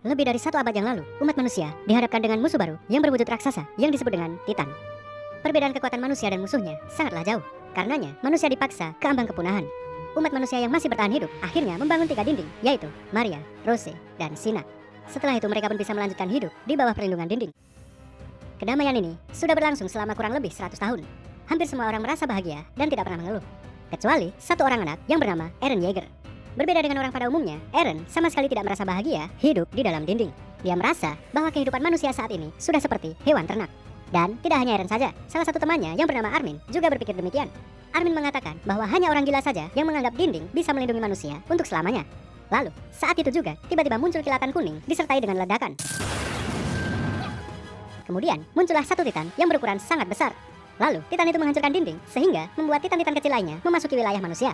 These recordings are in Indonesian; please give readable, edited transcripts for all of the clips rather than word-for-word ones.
Lebih dari 1 abad yang lalu, umat manusia dihadapkan dengan musuh baru yang berwujud raksasa yang disebut dengan Titan. Perbedaan kekuatan manusia dan musuhnya sangatlah jauh. Karenanya, manusia dipaksa ke ambang kepunahan. Umat manusia yang masih bertahan hidup akhirnya membangun 3 dinding, yaitu Maria, Rose, dan Sina. Setelah itu mereka pun bisa melanjutkan hidup di bawah perlindungan dinding. Kedamaian ini sudah berlangsung selama kurang lebih 100 tahun. Hampir semua orang merasa bahagia dan tidak pernah mengeluh. Kecuali satu orang anak yang bernama Eren Yeager. Berbeda dengan orang pada umumnya, Eren sama sekali tidak merasa bahagia hidup di dalam dinding. Dia merasa bahwa kehidupan manusia saat ini sudah seperti hewan ternak. Dan tidak hanya Eren saja, salah satu temannya yang bernama Armin juga berpikir demikian. Armin mengatakan bahwa hanya orang gila saja yang menganggap dinding bisa melindungi manusia untuk selamanya. Lalu, saat itu juga, tiba-tiba muncul kilatan kuning disertai dengan ledakan. Kemudian, muncullah satu Titan yang berukuran sangat besar. Lalu, Titan itu menghancurkan dinding, sehingga membuat Titan-Titan kecil lainnya memasuki wilayah manusia.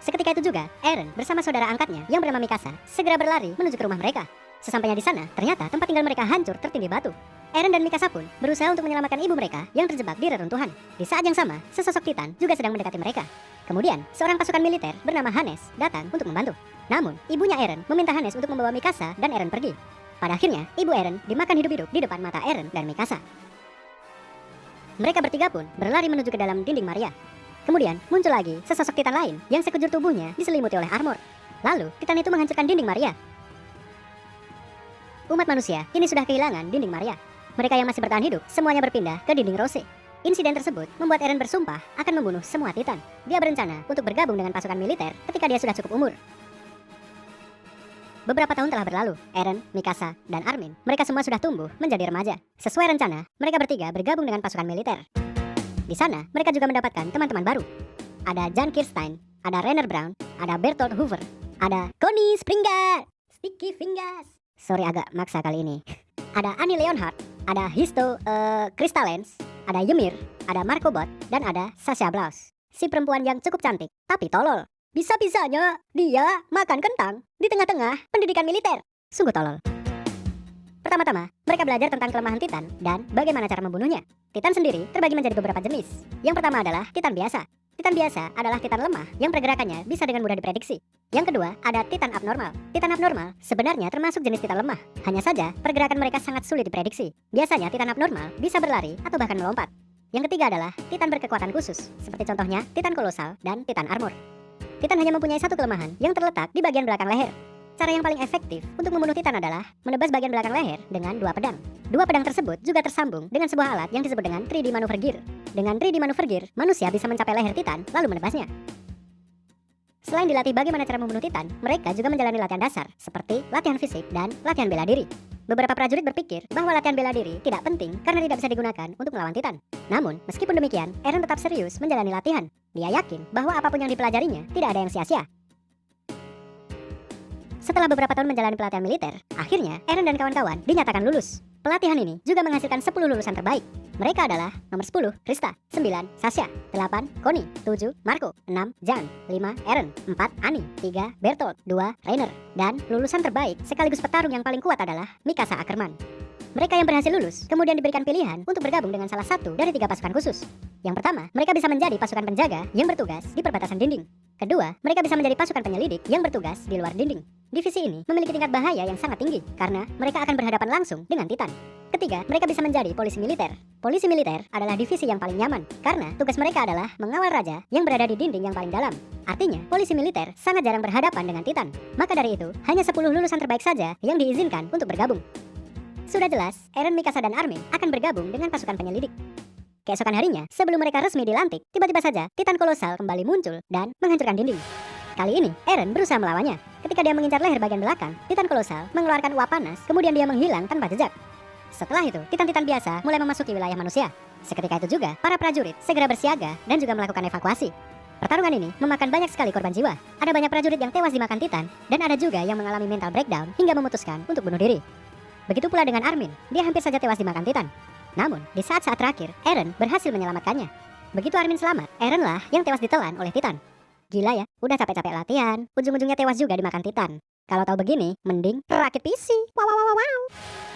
Seketika itu juga, Eren bersama saudara angkatnya yang bernama Mikasa segera berlari menuju ke rumah mereka. Sesampainya di sana, ternyata tempat tinggal mereka hancur tertindih batu. Eren dan Mikasa pun berusaha untuk menyelamatkan ibu mereka yang terjebak di reruntuhan. Di saat yang sama, sesosok Titan juga sedang mendekati mereka. Kemudian, seorang pasukan militer bernama Hannes datang untuk membantu. Namun, ibunya Eren meminta Hannes untuk membawa Mikasa dan Eren pergi. Pada akhirnya, ibu Eren dimakan hidup-hidup di depan mata Eren dan Mikasa. Mereka bertiga pun berlari menuju ke dalam dinding Maria. Kemudian, muncul lagi sesosok Titan lain yang sekujur tubuhnya diselimuti oleh armor. Lalu, Titan itu menghancurkan dinding Maria. Umat manusia kini sudah kehilangan dinding Maria. Mereka yang masih bertahan hidup semuanya berpindah ke dinding Rose. Insiden tersebut membuat Eren bersumpah akan membunuh semua Titan. Dia berencana untuk bergabung dengan pasukan militer ketika dia sudah cukup umur. Beberapa tahun telah berlalu, Eren, Mikasa, dan Armin, mereka semua sudah tumbuh menjadi remaja. Sesuai rencana, mereka bertiga bergabung dengan pasukan militer. Di sana, mereka juga mendapatkan teman-teman baru. Ada Jan Kirstein, ada Rainer Brown, ada Bertolt Hoover, ada Connie Springer, Sticky Fingers. Sorry agak maksa kali ini. Ada Annie Leonhardt, ada Histo Kristallens, ada Ymir, ada Marco Bot, dan ada Sasha Blaus. Si perempuan yang cukup cantik, tapi tolol. Bisa-bisanya dia makan kentang di tengah-tengah pendidikan militer. Sungguh tolol. Pertama-tama, mereka belajar tentang kelemahan Titan dan bagaimana cara membunuhnya. Titan sendiri terbagi menjadi beberapa jenis. Yang pertama adalah Titan biasa. Titan biasa adalah Titan lemah yang pergerakannya bisa dengan mudah diprediksi. Yang kedua, ada Titan abnormal. Titan abnormal sebenarnya termasuk jenis Titan lemah. Hanya saja, pergerakan mereka sangat sulit diprediksi. Biasanya Titan abnormal bisa berlari atau bahkan melompat. Yang ketiga adalah Titan berkekuatan khusus, seperti contohnya Titan kolosal dan Titan armor. Titan hanya mempunyai satu kelemahan yang terletak di bagian belakang leher. Cara yang paling efektif untuk membunuh Titan adalah menebas bagian belakang leher dengan 2 pedang. 2 pedang tersebut juga tersambung dengan sebuah alat yang disebut dengan 3D Maneuver Gear. Dengan 3D Maneuver Gear, manusia bisa mencapai leher Titan lalu menebasnya. Selain dilatih bagaimana cara membunuh Titan, mereka juga menjalani latihan dasar seperti latihan fisik dan latihan bela diri. Beberapa prajurit berpikir bahwa latihan bela diri tidak penting karena tidak bisa digunakan untuk melawan Titan. Namun, meskipun demikian, Eren tetap serius menjalani latihan. Dia yakin bahwa apapun yang dipelajarinya tidak ada yang sia-sia. Setelah beberapa tahun menjalani pelatihan militer, akhirnya Eren dan kawan-kawan dinyatakan lulus. Pelatihan ini juga menghasilkan 10 lulusan terbaik. Mereka adalah nomor 10, Krista, 9, Sasha, 8, Connie, 7, Marco, 6, Jan, 5, Eren, 4, Annie, 3, Bertolt, 2, Rainer. Dan lulusan terbaik sekaligus petarung yang paling kuat adalah Mikasa Ackerman. Mereka yang berhasil lulus kemudian diberikan pilihan untuk bergabung dengan salah satu dari 3 pasukan khusus. Yang pertama, mereka bisa menjadi pasukan penjaga yang bertugas di perbatasan dinding. Kedua, mereka bisa menjadi pasukan penyelidik yang bertugas di luar dinding. Divisi ini memiliki tingkat bahaya yang sangat tinggi karena mereka akan berhadapan langsung dengan Titan. Ketiga, mereka bisa menjadi polisi militer. Polisi militer adalah divisi yang paling nyaman karena tugas mereka adalah mengawal raja yang berada di dinding yang paling dalam. Artinya, polisi militer sangat jarang berhadapan dengan Titan. Maka dari itu, hanya 10 lulusan terbaik saja yang diizinkan untuk bergabung. Sudah jelas, Eren, Mikasa, dan Armin akan bergabung dengan pasukan penyelidik. Keesokan harinya, sebelum mereka resmi dilantik, tiba-tiba saja Titan kolosal kembali muncul dan menghancurkan dinding. Kali ini, Eren berusaha melawannya. Ketika dia mengincar leher bagian belakang, Titan kolosal mengeluarkan uap panas, kemudian dia menghilang tanpa jejak. Setelah itu, Titan-Titan biasa mulai memasuki wilayah manusia. Seketika itu juga, para prajurit segera bersiaga dan juga melakukan evakuasi. Pertarungan ini memakan banyak sekali korban jiwa. Ada banyak prajurit yang tewas dimakan Titan, dan ada juga yang mengalami mental breakdown hingga memutuskan untuk bunuh diri. Begitu pula dengan Armin, dia hampir saja tewas dimakan Titan. Namun, di saat-saat terakhir, Eren berhasil menyelamatkannya. Begitu Armin selamat, Eren lah yang tewas ditelan oleh Titan. Gila ya, udah capek-capek latihan, ujung-ujungnya tewas juga dimakan Titan. Kalau tahu begini, mending rakit PC. Wow, wow, wow, wow.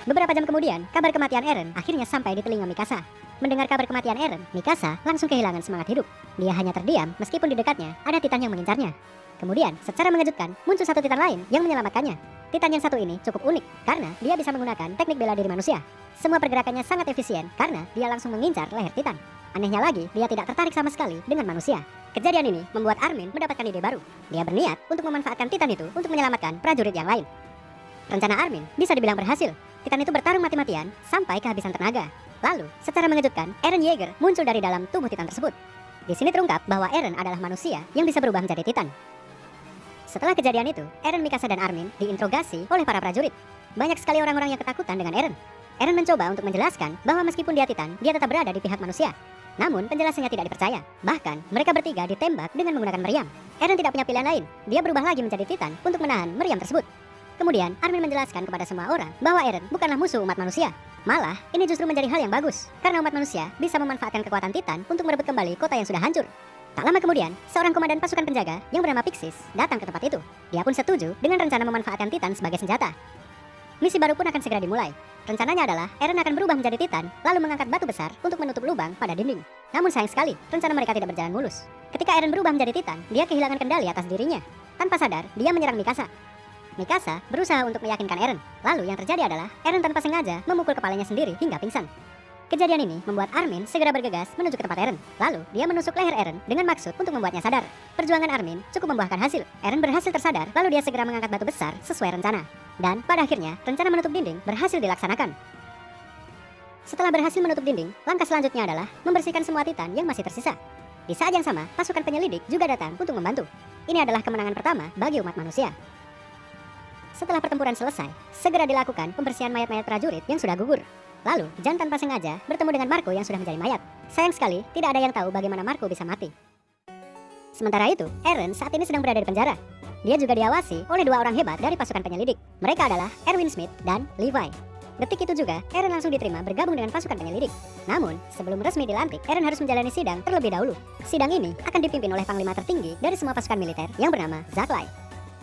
Beberapa jam kemudian, kabar kematian Eren akhirnya sampai di telinga Mikasa. Mendengar kabar kematian Eren, Mikasa langsung kehilangan semangat hidup. Dia hanya terdiam meskipun di dekatnya ada Titan yang mengincarnya. Kemudian, secara mengejutkan, muncul satu Titan lain yang menyelamatkannya. Titan yang satu ini cukup unik karena dia bisa menggunakan teknik bela diri manusia. Semua pergerakannya sangat efisien karena dia langsung mengincar leher Titan. Anehnya lagi, dia tidak tertarik sama sekali dengan manusia. Kejadian ini membuat Armin mendapatkan ide baru. Dia berniat untuk memanfaatkan Titan itu untuk menyelamatkan prajurit yang lain. Rencana Armin bisa dibilang berhasil. Titan itu bertarung mati-matian sampai kehabisan tenaga. Lalu, secara mengejutkan, Eren Yeager muncul dari dalam tubuh Titan tersebut. Di sini terungkap bahwa Eren adalah manusia yang bisa berubah menjadi Titan. Setelah kejadian itu, Eren, Mikasa, dan Armin diinterogasi oleh para prajurit. Banyak sekali orang-orang yang ketakutan dengan Eren. Eren mencoba untuk menjelaskan bahwa meskipun dia Titan, dia tetap berada di pihak manusia. Namun, penjelasannya tidak dipercaya. Bahkan, mereka bertiga ditembak dengan menggunakan meriam. Eren tidak punya pilihan lain. Dia berubah lagi menjadi Titan untuk menahan meriam tersebut. Kemudian, Armin menjelaskan kepada semua orang bahwa Eren bukanlah musuh umat manusia. Malah, ini justru menjadi hal yang bagus, karena umat manusia bisa memanfaatkan kekuatan Titan untuk merebut kembali kota yang sudah hancur. Tak lama kemudian, seorang komandan pasukan penjaga yang bernama Pixis datang ke tempat itu. Dia pun setuju dengan rencana memanfaatkan Titan sebagai senjata. Misi baru pun akan segera dimulai. Rencananya adalah Eren akan berubah menjadi Titan, lalu mengangkat batu besar untuk menutup lubang pada dinding. Namun sayang sekali, rencana mereka tidak berjalan mulus. Ketika Eren berubah menjadi Titan, dia kehilangan kendali atas dirinya. Tanpa sadar, dia menyerang Mikasa. Mikasa berusaha untuk meyakinkan Eren. Lalu yang terjadi adalah Eren tanpa sengaja memukul kepalanya sendiri hingga pingsan. Kejadian ini membuat Armin segera bergegas menuju ke tempat Eren. Lalu, dia menusuk leher Eren dengan maksud untuk membuatnya sadar. Perjuangan Armin cukup membuahkan hasil. Eren berhasil tersadar, lalu dia segera mengangkat batu besar sesuai rencana. Dan pada akhirnya, rencana menutup dinding berhasil dilaksanakan. Setelah berhasil menutup dinding, langkah selanjutnya adalah membersihkan semua Titan yang masih tersisa. Di saat yang sama, pasukan penyelidik juga datang untuk membantu. Ini adalah kemenangan pertama bagi umat manusia. Setelah pertempuran selesai, segera dilakukan pembersihan mayat-mayat prajurit yang sudah gugur. Lalu, Jan tanpa sengaja bertemu dengan Marco yang sudah menjadi mayat. Sayang sekali, tidak ada yang tahu bagaimana Marco bisa mati. Sementara itu, Eren saat ini sedang berada di penjara. Dia juga diawasi oleh dua orang hebat dari pasukan penyelidik. Mereka adalah Erwin Smith dan Levi. Detik itu juga, Eren langsung diterima bergabung dengan pasukan penyelidik. Namun, sebelum resmi dilantik, Eren harus menjalani sidang terlebih dahulu. Sidang ini akan dipimpin oleh panglima tertinggi dari semua pasukan militer yang bernama Zaklai.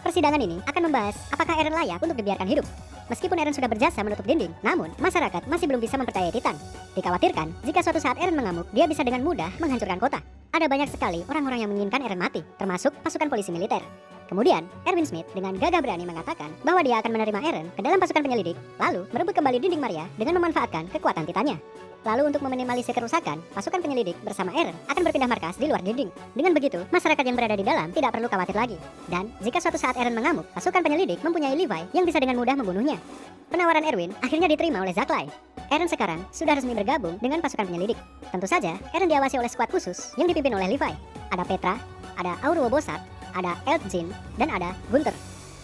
Persidangan ini akan membahas apakah Eren layak untuk dibiarkan hidup. Meskipun Eren sudah berjasa menutup dinding, namun masyarakat masih belum bisa mempercayai Titan. Dikhawatirkan, jika suatu saat Eren mengamuk, dia bisa dengan mudah menghancurkan kota. Ada banyak sekali orang-orang yang menginginkan Eren mati, termasuk pasukan polisi militer. Kemudian, Erwin Smith dengan gagah berani mengatakan bahwa dia akan menerima Eren ke dalam pasukan penyelidik, lalu merebut kembali dinding Maria dengan memanfaatkan kekuatan Titannya. Lalu untuk meminimalisir kerusakan, pasukan penyelidik bersama Eren akan berpindah markas di luar dinding. Dengan begitu, masyarakat yang berada di dalam tidak perlu khawatir lagi. Dan jika suatu saat Eren mengamuk, pasukan penyelidik mempunyai Levi yang bisa dengan mudah membunuhnya. Penawaran Erwin akhirnya diterima oleh Zaklai. Eren sekarang sudah resmi bergabung dengan pasukan penyelidik. Tentu saja, Eren diawasi oleh skuad khusus yang dipimpin oleh Levi. Ada Petra, ada Auruo Bossart, ada Elfjin, dan ada Gunther.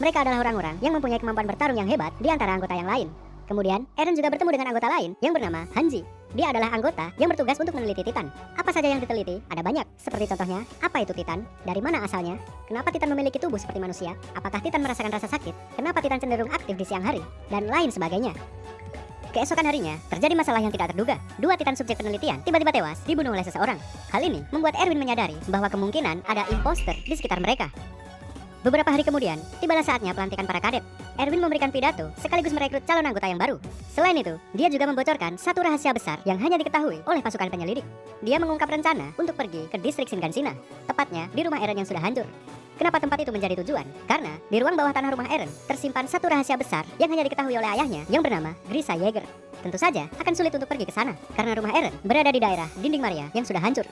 Mereka adalah orang-orang yang mempunyai kemampuan bertarung yang hebat di antara anggota yang lain. Kemudian, Eren juga bertemu dengan anggota lain yang bernama Hanji. Dia adalah anggota yang bertugas untuk meneliti Titan. Apa saja yang diteliti? Ada banyak, seperti contohnya, apa itu Titan? Dari mana asalnya? Kenapa Titan memiliki tubuh seperti manusia? Apakah Titan merasakan rasa sakit? Kenapa Titan cenderung aktif di siang hari? Dan lain sebagainya. Keesokan harinya, terjadi masalah yang tidak terduga. Dua Titan subjek penelitian tiba-tiba tewas dibunuh oleh seseorang. Hal ini membuat Erwin menyadari bahwa kemungkinan ada imposter di sekitar mereka. Beberapa hari kemudian, tibalah saatnya pelantikan para kadet. Erwin memberikan pidato sekaligus merekrut calon anggota yang baru. Selain itu, dia juga membocorkan satu rahasia besar yang hanya diketahui oleh pasukan penyelidik. Dia mengungkap rencana untuk pergi ke distrik Shinganshina, tepatnya di rumah Eren yang sudah hancur. Kenapa tempat itu menjadi tujuan? Karena di ruang bawah tanah rumah Eren tersimpan satu rahasia besar yang hanya diketahui oleh ayahnya yang bernama Grisa Yeager. Tentu saja akan sulit untuk pergi ke sana karena rumah Eren berada di daerah dinding Maria yang sudah hancur.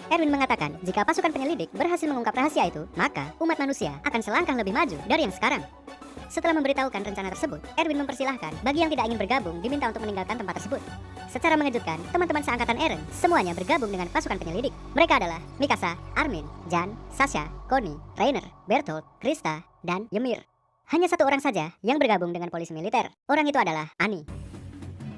Erwin mengatakan jika pasukan penyelidik berhasil mengungkap rahasia itu, maka umat manusia akan selangkah lebih maju dari yang sekarang. Setelah memberitahukan rencana tersebut, Erwin mempersilahkan bagi yang tidak ingin bergabung diminta untuk meninggalkan tempat tersebut. Secara mengejutkan, teman-teman seangkatan Eren semuanya bergabung dengan pasukan penyelidik. Mereka adalah Mikasa, Armin, Jan, Sasha, Connie, Reiner, Bertolt, Krista, dan Ymir. Hanya satu orang saja yang bergabung dengan polisi militer. Orang itu adalah Annie.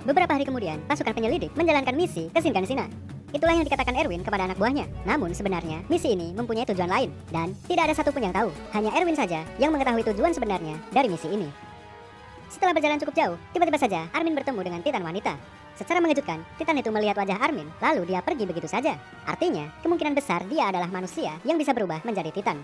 Beberapa hari kemudian, pasukan penyelidik menjalankan misi ke Shinganshina. Itulah yang dikatakan Erwin kepada anak buahnya. Namun sebenarnya misi ini mempunyai tujuan lain dan tidak ada satupun yang tahu. Hanya Erwin saja yang mengetahui tujuan sebenarnya dari misi ini. Setelah berjalan cukup jauh, tiba-tiba saja Armin bertemu dengan Titan wanita. Secara mengejutkan, Titan itu melihat wajah Armin, lalu dia pergi begitu saja. Artinya, kemungkinan besar dia adalah manusia yang bisa berubah menjadi Titan.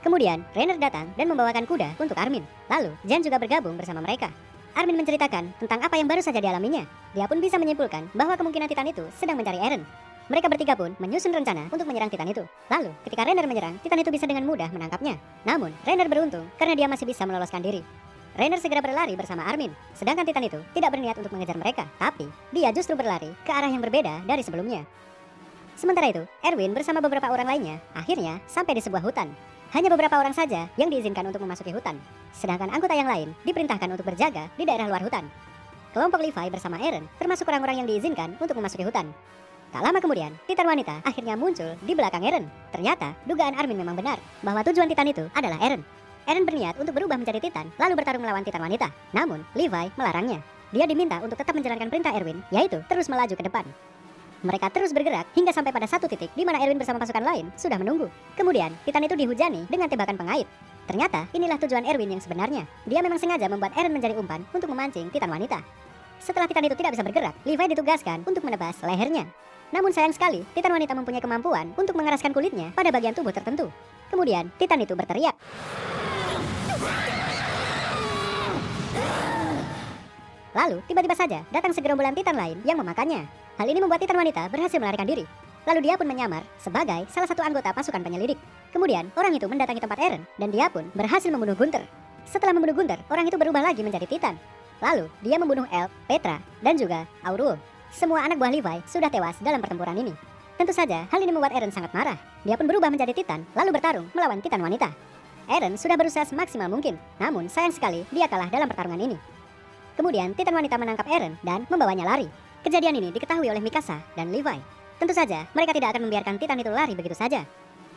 Kemudian, Reiner datang dan membawakan kuda untuk Armin. Lalu, Jan juga bergabung bersama mereka. Armin menceritakan tentang apa yang baru saja dialaminya. Dia pun bisa menyimpulkan bahwa kemungkinan Titan itu sedang mencari Eren. Mereka bertiga pun menyusun rencana untuk menyerang Titan itu. Lalu, ketika Reiner menyerang, Titan itu bisa dengan mudah menangkapnya. Namun, Reiner beruntung karena dia masih bisa meloloskan diri. Rainer segera berlari bersama Armin. Sedangkan Titan itu tidak berniat untuk mengejar mereka, tapi dia justru berlari ke arah yang berbeda dari sebelumnya. Sementara itu, Erwin bersama beberapa orang lainnya akhirnya sampai di sebuah hutan. Hanya beberapa orang saja yang diizinkan untuk memasuki hutan, sedangkan anggota yang lain diperintahkan untuk berjaga di daerah luar hutan. Kelompok Levi bersama Eren termasuk orang-orang yang diizinkan untuk memasuki hutan. Tak lama kemudian, Titan wanita akhirnya muncul di belakang Eren. Ternyata, dugaan Armin memang benar, bahwa tujuan Titan itu adalah Eren. Eren berniat untuk berubah menjadi Titan, lalu bertarung melawan Titan wanita. Namun, Levi melarangnya. Dia diminta untuk tetap menjalankan perintah Erwin, yaitu terus melaju ke depan. Mereka terus bergerak hingga sampai pada satu titik di mana Erwin bersama pasukan lain sudah menunggu. Kemudian, Titan itu dihujani dengan tembakan pengait. Ternyata, inilah tujuan Erwin yang sebenarnya. Dia memang sengaja membuat Eren menjadi umpan untuk memancing Titan wanita. Setelah Titan itu tidak bisa bergerak, Levi ditugaskan untuk menebas lehernya. Namun sayang sekali, Titan wanita mempunyai kemampuan untuk mengeraskan kulitnya pada bagian tubuh tertentu. Kemudian, Titan itu berteriak. Lalu, tiba-tiba saja datang segerombolan Titan lain yang memakannya. Hal ini membuat Titan wanita berhasil melarikan diri. Lalu dia pun menyamar sebagai salah satu anggota pasukan penyelidik. Kemudian, orang itu mendatangi tempat Eren, dan dia pun berhasil membunuh Gunther. Setelah membunuh Gunther, orang itu berubah lagi menjadi Titan. Lalu, dia membunuh Elf, Petra, dan juga Auruo. Semua anak buah Levi sudah tewas dalam pertempuran ini. Tentu saja, hal ini membuat Eren sangat marah. Dia pun berubah menjadi Titan, lalu bertarung melawan Titan wanita. Eren sudah berusaha semaksimal mungkin, namun sayang sekali dia kalah dalam pertarungan ini. Kemudian, Titan wanita menangkap Eren dan membawanya lari. Kejadian ini diketahui oleh Mikasa dan Levi. Tentu saja, mereka tidak akan membiarkan Titan itu lari begitu saja.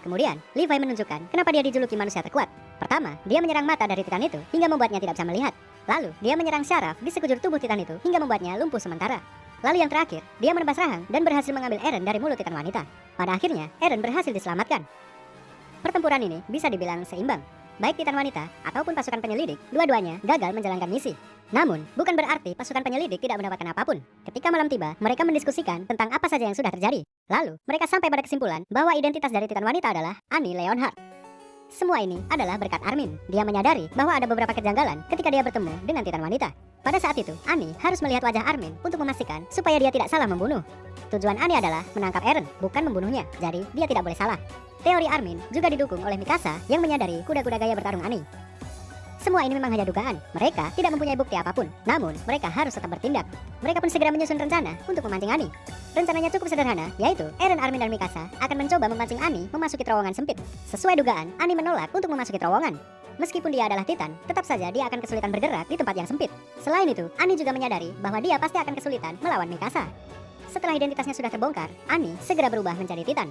Kemudian, Levi menunjukkan kenapa dia dijuluki manusia terkuat. Pertama, dia menyerang mata dari Titan itu hingga membuatnya tidak bisa melihat. Lalu, dia menyerang syaraf di sekujur tubuh Titan itu hingga membuatnya lumpuh sementara. Lalu yang terakhir, dia menebas rahang dan berhasil mengambil Eren dari mulut Titan wanita. Pada akhirnya, Eren berhasil diselamatkan. Pertempuran ini bisa dibilang seimbang. Baik Titan wanita ataupun pasukan penyelidik, dua-duanya gagal menjalankan misi. Namun, bukan berarti pasukan penyelidik tidak mendapatkan apapun. Ketika malam tiba, mereka mendiskusikan tentang apa saja yang sudah terjadi. Lalu, mereka sampai pada kesimpulan bahwa identitas dari Titan wanita adalah Annie Leonhardt. Semua ini adalah berkat Armin. Dia menyadari bahwa ada beberapa kejanggalan ketika dia bertemu dengan Titan wanita. Pada saat itu, Annie harus melihat wajah Armin untuk memastikan supaya dia tidak salah membunuh. Tujuan Annie adalah menangkap Eren, bukan membunuhnya. Jadi, dia tidak boleh salah. Teori Armin juga didukung oleh Mikasa yang menyadari kuda-kuda gaya bertarung Annie. Semua ini memang hanya dugaan. Mereka tidak mempunyai bukti apapun. Namun, mereka harus tetap bertindak. Mereka pun segera menyusun rencana untuk memancing Annie. Rencananya cukup sederhana, yaitu Eren, Armin, dan Mikasa akan mencoba memancing Annie memasuki terowongan sempit. Sesuai dugaan, Annie menolak untuk memasuki terowongan. Meskipun dia adalah Titan, tetap saja dia akan kesulitan bergerak di tempat yang sempit. Selain itu, Annie juga menyadari bahwa dia pasti akan kesulitan melawan Mikasa. Setelah identitasnya sudah terbongkar, Annie segera berubah menjadi Titan.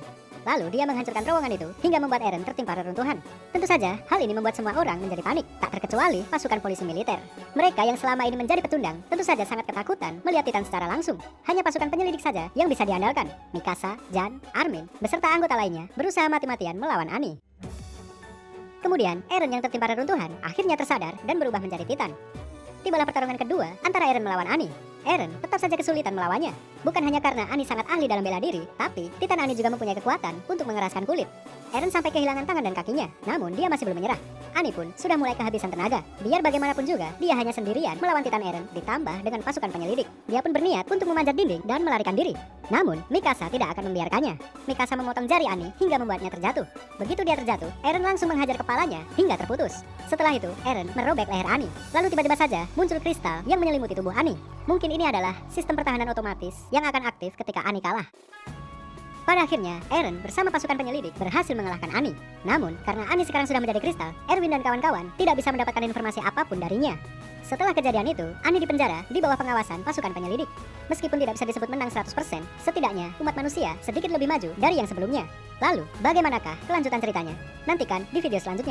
Lalu dia menghancurkan terowongan itu hingga membuat Eren tertimpa reruntuhan. Tentu saja, hal ini membuat semua orang menjadi panik, tak terkecuali pasukan polisi militer. Mereka yang selama ini menjadi pecundang, tentu saja sangat ketakutan melihat Titan secara langsung. Hanya pasukan penyelidik saja yang bisa diandalkan. Mikasa, Jan, Armin, beserta anggota lainnya berusaha mati-matian melawan Annie. Kemudian, Eren yang tertimpa reruntuhan akhirnya tersadar dan berubah menjadi Titan. Tibalah pertarungan kedua antara Eren melawan Annie. Eren tetap saja kesulitan melawannya. Bukan hanya karena Annie sangat ahli dalam bela diri, tapi Titan Annie juga mempunyai kekuatan untuk mengeraskan kulit. Eren sampai kehilangan tangan dan kakinya, namun dia masih belum menyerah. Annie pun sudah mulai kehabisan tenaga. Biar bagaimanapun juga, dia hanya sendirian melawan Titan Eren, ditambah dengan pasukan penyelidik. Dia pun berniat untuk memanjat dinding dan melarikan diri. Namun, Mikasa tidak akan membiarkannya. Mikasa memotong jari Annie hingga membuatnya terjatuh. Begitu dia terjatuh, Eren langsung menghajar kepalanya hingga terputus. Setelah itu, Eren merobek leher Annie. Lalu tiba-tiba saja muncul kristal yang menyelimuti tubuh Annie. Mungkin ini adalah sistem pertahanan otomatis yang akan aktif ketika Annie kalah. Pada akhirnya, Eren bersama pasukan penyelidik berhasil mengalahkan Annie. Namun, karena Annie sekarang sudah menjadi kristal, Erwin dan kawan-kawan tidak bisa mendapatkan informasi apapun darinya. Setelah kejadian itu, Annie dipenjara di bawah pengawasan pasukan penyelidik. Meskipun tidak bisa disebut menang 100%, setidaknya umat manusia sedikit lebih maju dari yang sebelumnya. Lalu, bagaimanakah kelanjutan ceritanya? Nantikan di video selanjutnya.